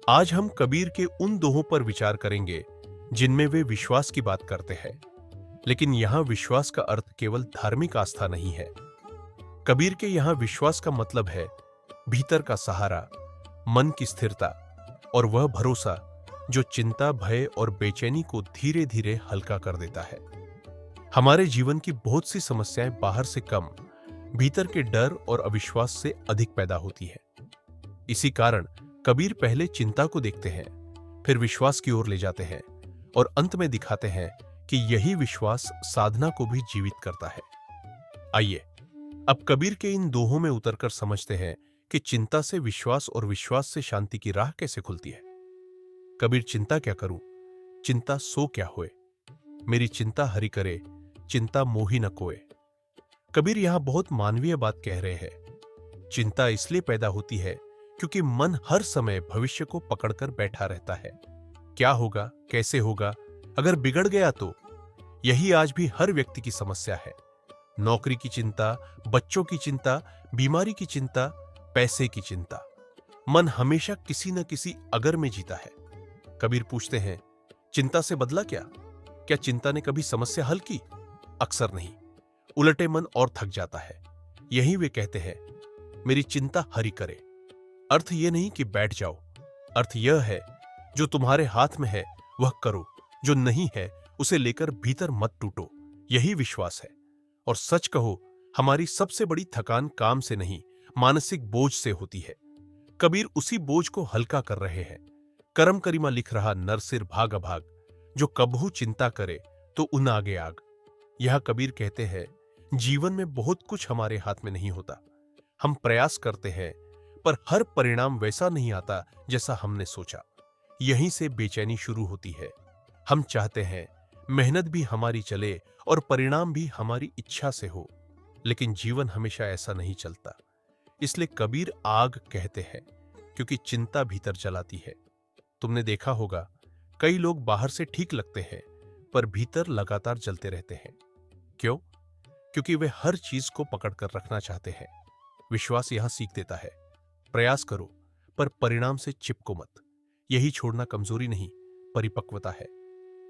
आज हम कबीर के उन दोहों पर विचार करेंगे जिनमें वे विश्वास की बात करते हैं, लेकिन यहां विश्वास का अर्थ केवल धार्मिक आस्था नहीं है। कबीर के यहां विश्वास का मतलब है भीतर का सहारा, मन की स्थिरता और वह भरोसा जो चिंता, भय और बेचैनी को धीरे धीरे हल्का कर देता है। हमारे जीवन की बहुत सी समस्याएं बाहर से कम, भीतर के डर और अविश्वास से अधिक पैदा होती है। इसी कारण कबीर पहले चिंता को देखते हैं, फिर विश्वास की ओर ले जाते हैं और अंत में दिखाते हैं कि यही विश्वास साधना को भी जीवित करता है। आइए अब कबीर के इन दोहों में उतरकर समझते हैं कि चिंता से विश्वास और विश्वास से शांति की राह कैसे खुलती है। कबीर चिंता क्या करूं, चिंता सो क्या होए, मेरी चिंता हरि करे, चिंता मोहि न कोय। कबीर यहां बहुत मानवीय बात कह रहे हैं। चिंता इसलिए पैदा होती है क्योंकि मन हर समय भविष्य को पकड़कर बैठा रहता है। क्या होगा, कैसे होगा, अगर बिगड़ गया तो। यही आज भी हर व्यक्ति की समस्या है। नौकरी की चिंता, बच्चों की चिंता, बीमारी की चिंता, पैसे की चिंता। मन हमेशा किसी न किसी अगर में जीता है। कबीर पूछते हैं, चिंता से बदला क्या? क्या चिंता ने कभी समस्या हल की? अक्सर नहीं, उलटे मन और थक जाता है। यही वे कहते हैं, मेरी चिंता हरि करे। अर्थ यह नहीं कि बैठ जाओ, अर्थ यह है जो तुम्हारे हाथ में है वह करो, जो नहीं है उसे लेकर भीतर मत टूटो। यही विश्वास है। और सच कहो, हमारी सबसे बड़ी थकान काम से नहीं, मानसिक बोझ से होती है। कबीर उसी बोझ को हल्का कर रहे हैं। करम करीमा लिख रहा नरसिर भाग अभाग, जो कबहू चिंता करे तो उन आगे आग। यह कबीर कहते हैं, जीवन में बहुत कुछ हमारे हाथ में नहीं होता। हम प्रयास करते हैं पर हर परिणाम वैसा नहीं आता जैसा हमने सोचा। यहीं से बेचैनी शुरू होती है। हम चाहते हैं मेहनत भी हमारी चले और परिणाम भी हमारी इच्छा से हो, लेकिन जीवन हमेशा ऐसा नहीं चलता। इसलिए कबीर आग कहते हैं, क्योंकि चिंता भीतर जलाती है। तुमने देखा होगा, कई लोग बाहर से ठीक लगते हैं पर भीतर लगातार जलते रहते हैं। क्यों? क्योंकि वे हर चीज को पकड़कर रखना चाहते हैं। विश्वास यहां सीख देता है, प्रयास करो पर परिणाम से चिपको मत। यही छोड़ना कमजोरी नहीं, परिपक्वता है।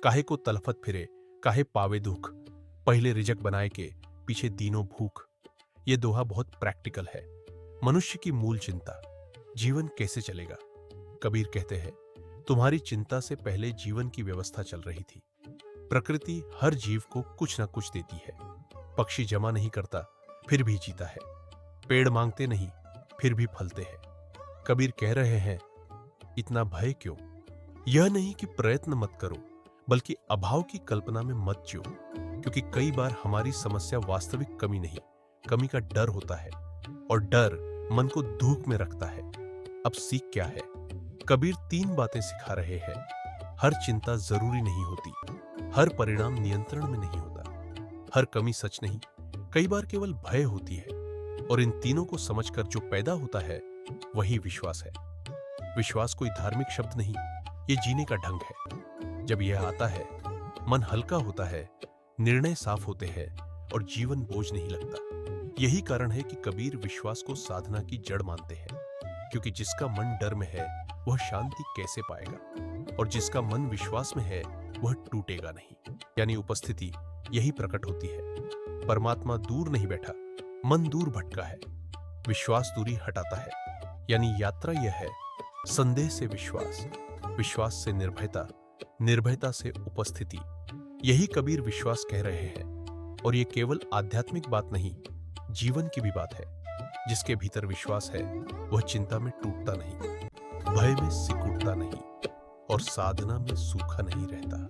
काहे को तलफत फिरे, काहे पावे दुख, पहले रिजक बनाए के पीछे दीनों भूख। यह दोहा बहुत प्रैक्टिकल है। मनुष्य की मूल चिंता, जीवन कैसे चलेगा। कबीर कहते हैं, तुम्हारी चिंता से पहले जीवन की व्यवस्था चल रही थी। प्रकृति हर जीव को कुछ ना कुछ देती है। पक्षी जमा नहीं करता फिर भी जीता है। पेड़ मांगते नहीं फिर भी फलते हैं। कबीर कह रहे हैं, इतना भय क्यों? यह नहीं कि प्रयत्न मत करो, बल्कि अभाव की कल्पना में मत जियो, क्योंकि कई बार हमारी समस्या वास्तविक कमी नहीं, कमी का डर होता है, और डर मन को धूप में रखता है। अब सीख क्या है? कबीर 3 बातें सिखा रहे हैं। हर चिंता जरूरी नहीं होती, हर परिणाम नियंत्रण में नहीं होता, हर कमी सच नहीं, कई बार केवल भय होती है, और इन तीनों को समझकर जो पैदा होता है वही विश्वास है। विश्वास कोई धार्मिक शब्द नहीं, ये जीने का ढंग है। जब यह आता है, मन हल्का होता है, निर्णय साफ होते हैं और जीवन बोझ नहीं लगता। यही कारण है कि कबीर विश्वास को साधना की जड़ मानते हैं, क्योंकि जिसका मन डर में है वह शांति कैसे पाएगा, और जिसका मन विश्वास में है वह टूटेगा नहीं। यानी उपस्थिति यही प्रकट होती है। परमात्मा दूर नहीं बैठा, मन दूर भटका है। विश्वास दूरी हटाता है। यानी यात्रा यह है, संदेह से विश्वास, विश्वास से निर्भयता, निर्भयता से उपस्थिति। यही कबीर विश्वास कह रहे हैं। और यह केवल आध्यात्मिक बात नहीं, जीवन की भी बात है। जिसके भीतर विश्वास है वह चिंता में टूटता नहीं, भय में सिकुड़ता नहीं, और साधना में सूखा नहीं रहता।